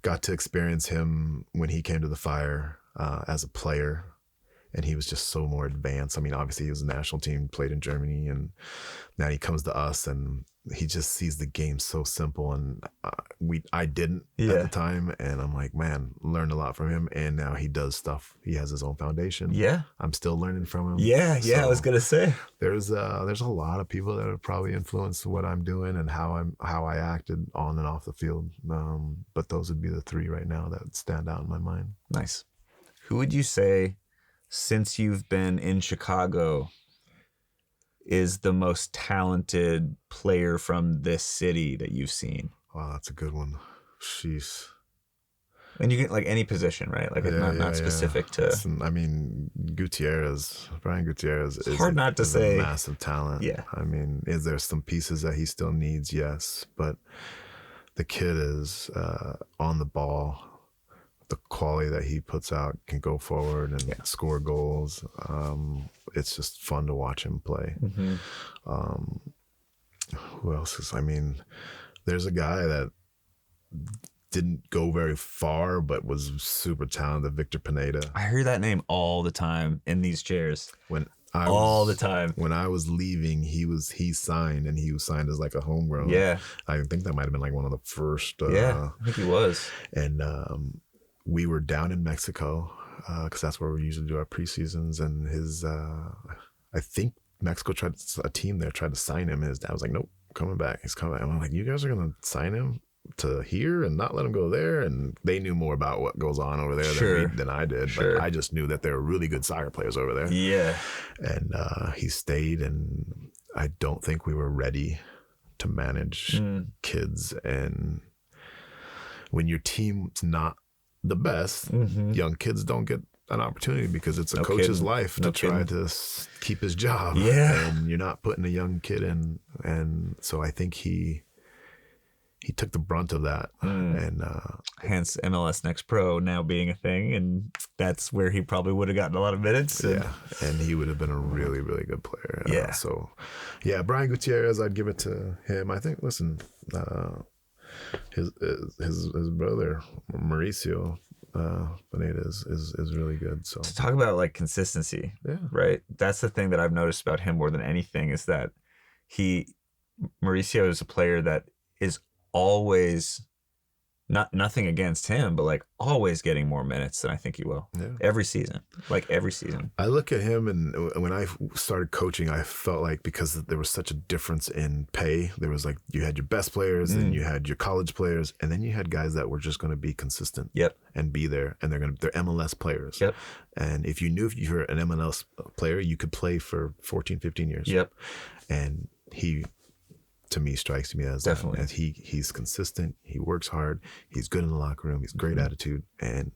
Got to experience him when he came to the Fire as a player. and he was just so more advanced. I mean, obviously he was a national team, played in Germany, and now he comes to us and he just sees the game so simple. And I didn't at the time, and I'm like, man, learned a lot from him. And now he does stuff. He has his own foundation. Yeah, I'm still learning from him. Yeah, So I was gonna say there's a lot of people that have probably influenced what I'm doing and how I acted on and off the field. But those would be the three right now that stand out in my mind. Nice. Who would you say, since you've been in Chicago, is the most talented player from this city that you've seen? Wow, that's a good one. Sheesh. And you get like any position, right? Like not specific to. Listen, I mean, Brian Gutierrez is hard not to say a massive talent. Yeah. I mean, is there some pieces that he still needs? Yes, but the kid is on the ball. The quality that he puts out, can go forward and score goals. It's just fun to watch him play. Who else is? I mean, there's a guy that didn't go very far, but was super talented, Victor Pineda. I hear that name all the time in these chairs. All the time. When I was leaving, he signed, and he was signed as like a homegrown. Yeah. I think that might have been like one of the first. I think he was. And we were down in Mexico because that's where we usually do our preseasons. And I think Mexico a team there tried to sign him, and his dad was like, "Nope, coming back. He's coming back." And I'm like, "You guys are gonna sign him to here and not let him go there?" And they knew more about what goes on over there than I did. But I just knew that there were really good soccer players over there. Yeah. And he stayed, and I don't think we were ready to manage kids. And when your team's not the best, young kids don't get an opportunity because it's a coach's life to try to keep his job. Yeah. And you're not putting a young kid in. And so I think he took the brunt of that. And hence MLS Next Pro now being a thing. And that's where he probably would have gotten a lot of minutes. And he would have been a really, really good player. So, Brian Gutierrez, I'd give it to him. I think, listen, his brother Mauricio Pineda is really good. So to talk about like consistency, right? That's the thing that I've noticed about him more than anything, is that Mauricio is a player that is always, nothing against him, but like always getting more minutes than I think he will. Every season. I look at him, and when I started coaching, I felt like, because there was such a difference in pay, there was like, you had your best players and you had your college players, and then you had guys that were just going to be consistent and be there, and they're MLS players. And if you were an MLS player, you could play for 14, 15 years. And he, to me, strikes me as definitely as he's consistent, he works hard, he's good in the locker room, he's great attitude, and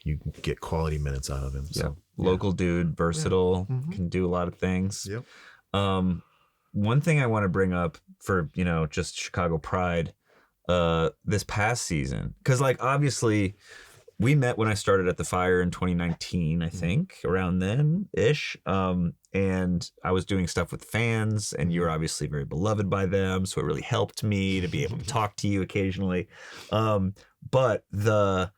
you get quality minutes out of him. So local dude, versatile, can do a lot of things. One thing I want to bring up for, just Chicago pride, this past season, because like obviously we met when I started at the Fire in 2019, I think, around then-ish. And I was doing stuff with fans, and you're obviously very beloved by them, so it really helped me to be able to talk to you occasionally. But the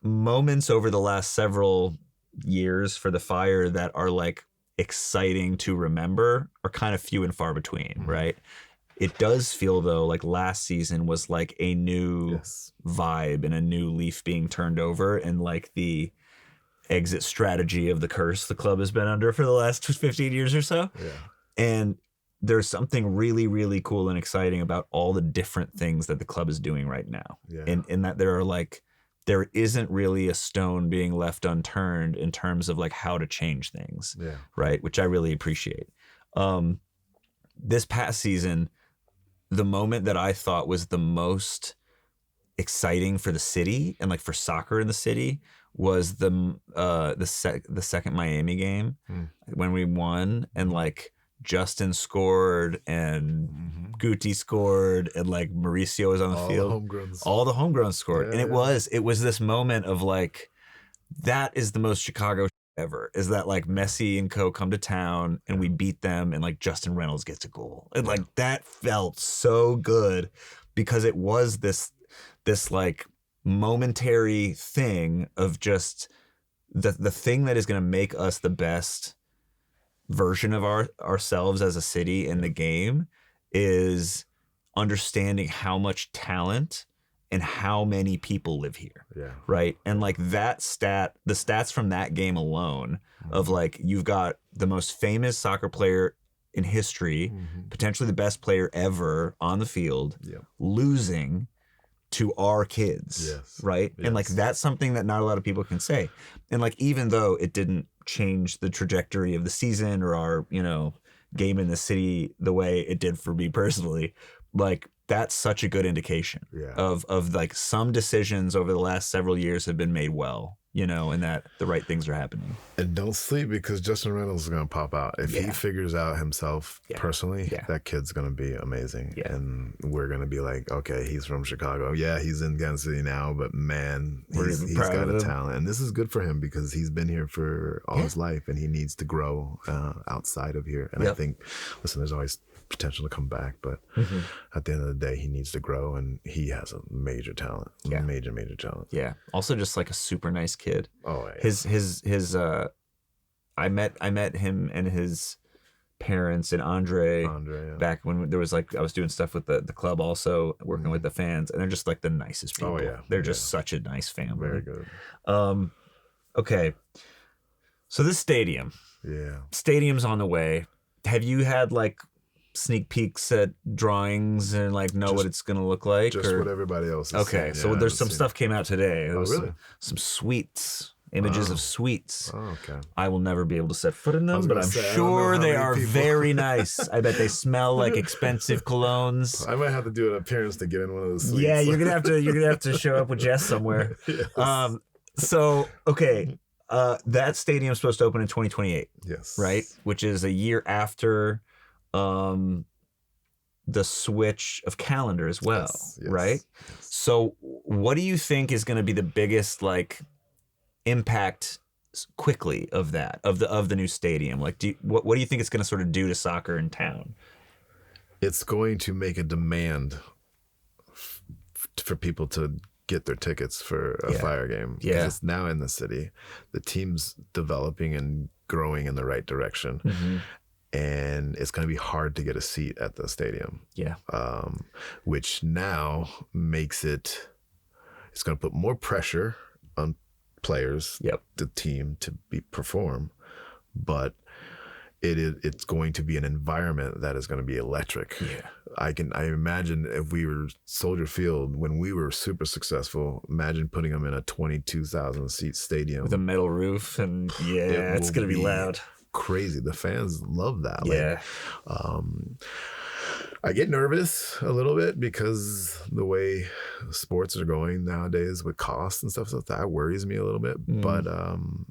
moments over the last several years for the Fire that are like exciting to remember are kind of few and far between, right? It does feel, though, like last season was like a new vibe and a new leaf being turned over, and like the exit strategy of the curse the club has been under for the last 15 years or so. And there's something really, really cool and exciting about all the different things that the club is doing right now. In that there isn't really a stone being left unturned in terms of like how to change things, right? Which I really appreciate. This past season, the moment that I thought was the most exciting for the city and like for soccer in the city was the second Miami game when we won, and like Justin scored and Guti scored and like Mauricio was on the field. All the homegrowns scored. And it was this moment of like, that is the most Chicago ever, is that like Messi and co come to town and we beat them, and like Justin Reynolds gets a goal. And like that felt so good, because it was this like momentary thing of just the thing that is going to make us the best version of ourselves as a city in the game is understanding how much talent and how many people live here. Yeah. Right. And like the stats from that game alone of like, you've got the most famous soccer player in history, potentially the best player ever on the field, losing to our kids. Yes. Right. Yes. And like, that's something that not a lot of people can say. And like, even though it didn't change the trajectory of the season or our, game in the city the way it did for me personally, like, that's such a good indication of like some decisions over the last several years have been made well, and that the right things are happening. And don't sleep, because Justin Reynolds is going to pop out. If he figures out himself personally, that kid's going to be amazing. Yeah. And we're going to be like, okay, he's from Chicago. Yeah, he's in Kansas City now, but man, he's got a talent. And this is good for him because he's been here for all his life and he needs to grow outside of here. And I think, listen, there's always potential to come back, but at the end of the day, he needs to grow, and he has a major talent. Major talent. Yeah. Also just like a super nice kid. Oh, yeah. His I met him and his parents and Andre back when there was like, I was doing stuff with the club, also working with the fans, and they're just like the nicest people. Oh yeah. They're just such a nice family. Very good. Okay. So this stadium's on the way. Have you had like sneak peeks at drawings and like what it's gonna look like? Just what everybody else is okay saying. So there's some stuff came out today. Oh, really? Some suites, images of suites. Oh, okay. I will never be able to set foot in them, but I'm sure they are very nice. I bet they smell like expensive colognes. I might have to do an appearance to get in one of those suites. Yeah, you're gonna have to show up with Jess somewhere. Yes. So okay, that stadium's supposed to open in 2028. Yes. Right, which is a year after the switch of calendar as well, right? Yes. So what do you think is going to be the biggest like impact quickly of that, of the new stadium? Like, what do you think it's going to sort of do to soccer in town? It's going to make a demand for people to get their tickets for a Fire game. Yeah. It's now in the city. The team's developing and growing in the right direction. Mm-hmm. And it's going to be hard to get a seat at the stadium. Yeah. Which now makes it's going to put more pressure on players, the team to perform, but it's going to be an environment that is going to be electric. Yeah. I imagine if we were Soldier Field when we were super successful, imagine putting them in a 22,000 seat stadium with a metal roof, and it's going to be loud. Crazy. The fans love that. Yeah. I get nervous a little bit because the way sports are going nowadays with costs and stuff like that worries me a little bit. But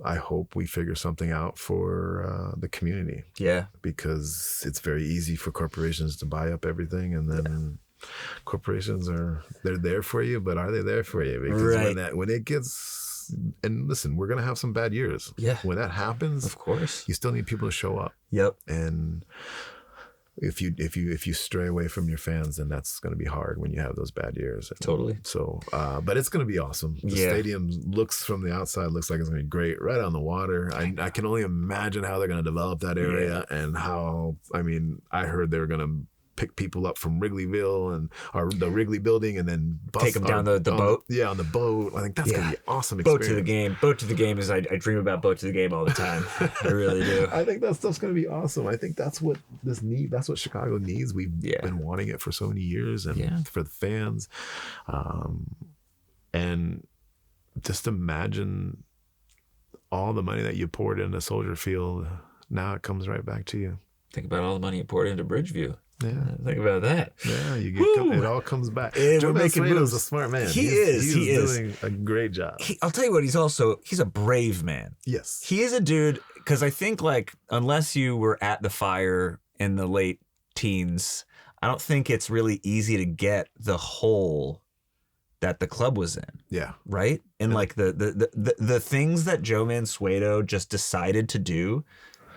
I hope we figure something out for the community. Yeah. Because it's very easy for corporations to buy up everything, and then corporations they're there for you, but are they there for you? Because when it gets, and listen, we're going to have some bad years. Yeah. When that happens, of course, you still need people to show up. Yep. And if you stray away from your fans, then that's going to be hard when you have those bad years. Totally. So, but it's going to be awesome. The stadium looks from the outside, looks like it's going to be great, right on the water. I can only imagine how they're going to develop that area and how, I heard they were going to pick people up from Wrigleyville or the Wrigley building and then take them down the boat. On the boat. I think that's going to be awesome experience. Boat to the game is I dream about boat to the game all the time. I really do. I think that stuff's going to be awesome. I think that's what that's what Chicago needs. We've been wanting it for so many years, and for the fans. And just imagine all the money that you poured into Soldier Field. Now it comes right back to you. Think about all the money you poured into Bridgeview. Yeah, think about that. Yeah, it all comes back. Joe Mansueto's a smart man. He is doing a great job. I'll tell you what, he's a brave man. Yes. He is a dude, because I think unless you were at the Fire in the late teens, I don't think it's really easy to get the hole that the club was in. Yeah. Right? And the things that Joe Mansueto just decided to do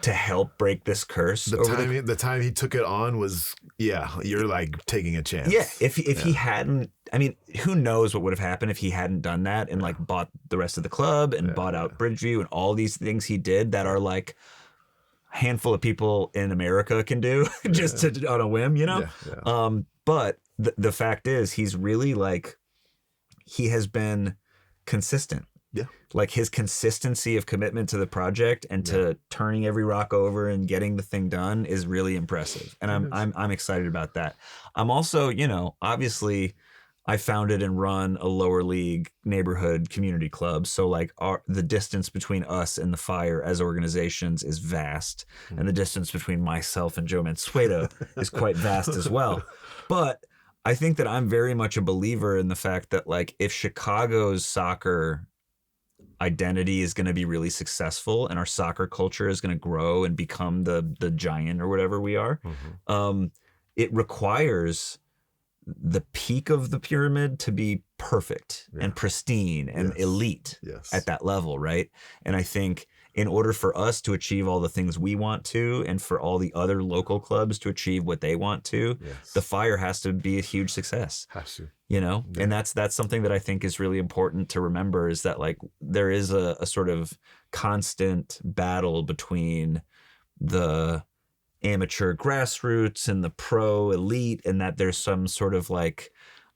to help break this curse. The time he took it on was, you're like taking a chance. Yeah, if he hadn't, I mean, who knows what would have happened if he hadn't done that and like bought the rest of the club and bought out Bridgeview and all these things he did that are like a handful of people in America can do just on a whim, you know? But the fact is, he's really like, he has been consistent. Yeah. Like his consistency of commitment to the project and to turning every rock over and getting the thing done is really impressive. And I'm excited about that. I'm also, you know, obviously I founded and run a lower league neighborhood community club. So like the distance between us and the Fire as organizations is vast. And the distance between myself and Joe Mansueto is quite vast as well. But I think that I'm very much a believer in the fact that like if Chicago's soccer identity is going to be really successful and our soccer culture is going to grow and become the giant or whatever we are, it requires the peak of the pyramid to be perfect and pristine and elite at that level, right? And I think in order for us to achieve all the things we want to and for all the other local clubs to achieve what they want to, the Fire has to be a huge success. Has to. You know, and that's something that I think is really important to remember is that like there is a sort of constant battle between the amateur grassroots and the pro elite, and that there's some sort of like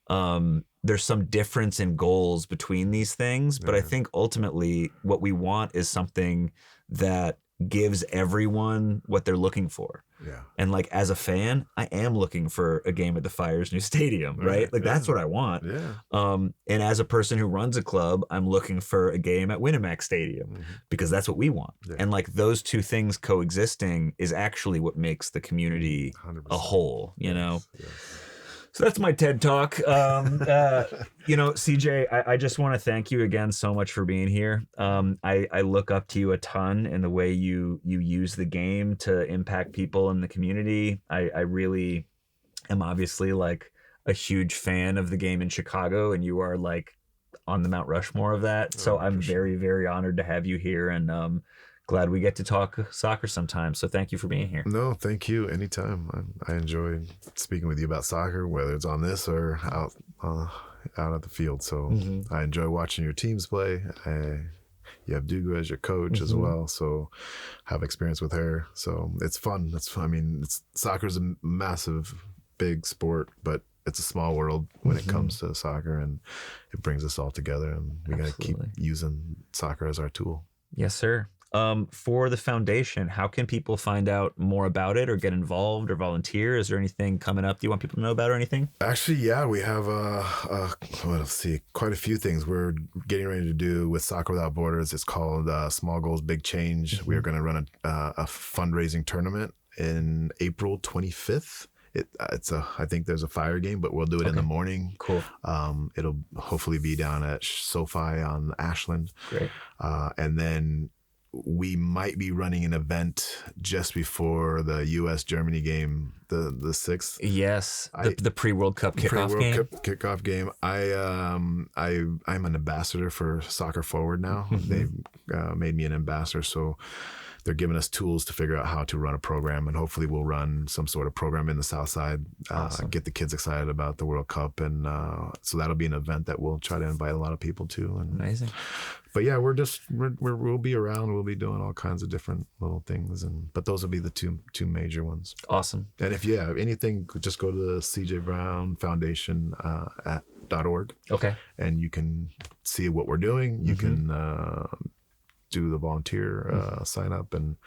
there's some difference in goals between these things. But I think ultimately what we want is something that gives everyone what they're looking for. Yeah. And like as a fan, I am looking for a game at the Fire's new stadium, right? Like that's what I want. Yeah. And as a person who runs a club, I'm looking for a game at Winamax Stadium because that's what we want. Yeah. And like those two things coexisting is actually what makes the community 100%. A whole, you know? Yes. So that's my TED Talk. You know, CJ, I just want to thank you again so much for being here. I look up to you a ton in the way you use the game to impact people in the community. I really am obviously like a huge fan of the game in Chicago, and you are like on the Mount Rushmore of that. So I'm very, very honored to have you here, and glad we get to talk soccer sometimes. So thank you for being here. No, thank you. Anytime. I enjoy speaking with you about soccer, whether it's on this or out at the field. So I enjoy watching your teams play. You have Dugu as your coach as well. So have experience with her. So it's fun. Soccer's a massive, big sport, but it's a small world when it comes to soccer, and it brings us all together, and we got to keep using soccer as our tool. Yes, sir. For the foundation, how can people find out more about it or get involved or volunteer? Is there anything coming up do you want people to know about or anything? Actually, yeah, we have quite a few things we're getting ready to do with Soccer Without Borders. It's called Small Goals, Big Change. We are going to run a fundraising tournament in April 25th. I think there's a Fire game, but we'll do it in the morning. Cool. It'll hopefully be down at SoFi on Ashland. Great. And then we might be running an event just before the U.S.-Germany game, the 6th. Yes, the pre-World Cup kickoff game. Kickoff game. I'm an ambassador for Soccer Forward now. They've made me an ambassador, so they're giving us tools to figure out how to run a program, and hopefully we'll run some sort of program in the South Side, get the kids excited about the World Cup. And so that'll be an event that we'll try to invite a lot of people to. And, amazing. But yeah, we'll be around. We'll be doing all kinds of different little things, but those will be the two major ones. Awesome. And if you have anything, just go to the CJ Brown Foundation .org. Okay. And you can see what we're doing. You can do the volunteer sign up, and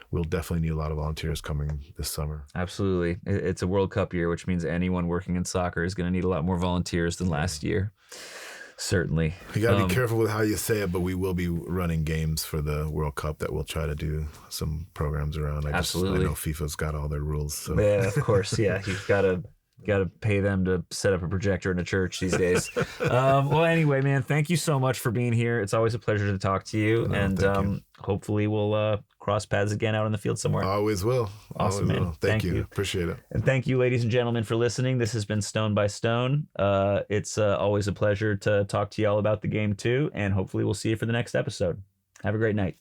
we'll definitely need a lot of volunteers coming this summer. Absolutely. It's a World Cup year, which means anyone working in soccer is going to need a lot more volunteers than last year. Certainly. You got to be careful with how you say it, but we will be running games for the World Cup that we'll try to do some programs around. Absolutely. I know FIFA's got all their rules. So. Yeah, of course. Yeah, you've got to pay them to set up a projector in a church these days. Well, anyway, man, thank you so much for being here. It's always a pleasure to talk to you. And hopefully we'll cross paths again out on the field somewhere. Always will. Awesome, man. Will. Thank you. Appreciate it. And thank you, ladies and gentlemen, for listening. This has been Stone by Stone. It's always a pleasure to talk to you all about the game too. And hopefully we'll see you for the next episode. Have a great night.